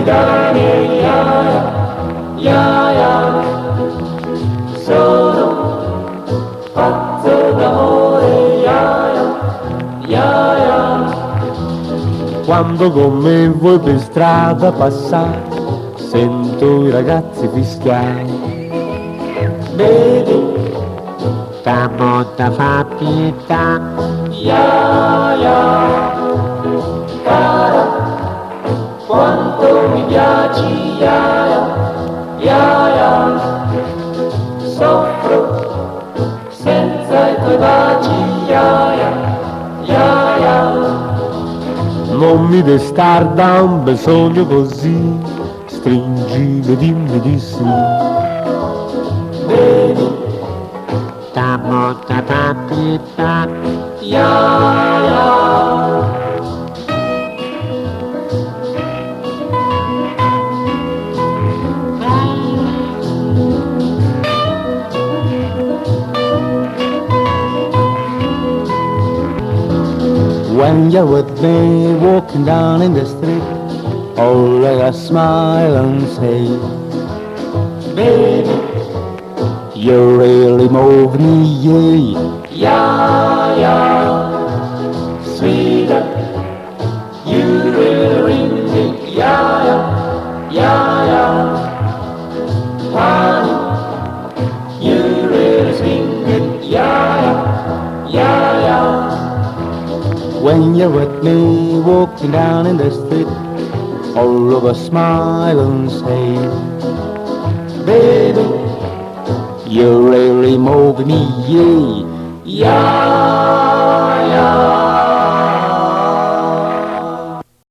lontane, ya, ya, sono pazzo d'amore, ya. Quando con me voi per strada passate, sento i ragazzi fischiare. Vedi, Da moda fa pietà, ya, cara, quanto mi piaci, ya, soffro senza i tuoi baci, ya, non mi destar da un bel sogno così, stringimi e dimmi di sì. vedi, Da moda fa pietà, ya. when you're with me walking down in the street, all I smile and say, Baby, you really move me, yeah. ya, sweeter, you really ring it, ya, honey, you really swing it, ya. When you're with me walking down in the street, all of us smile and say, Baby, you really move me, yeah. ya.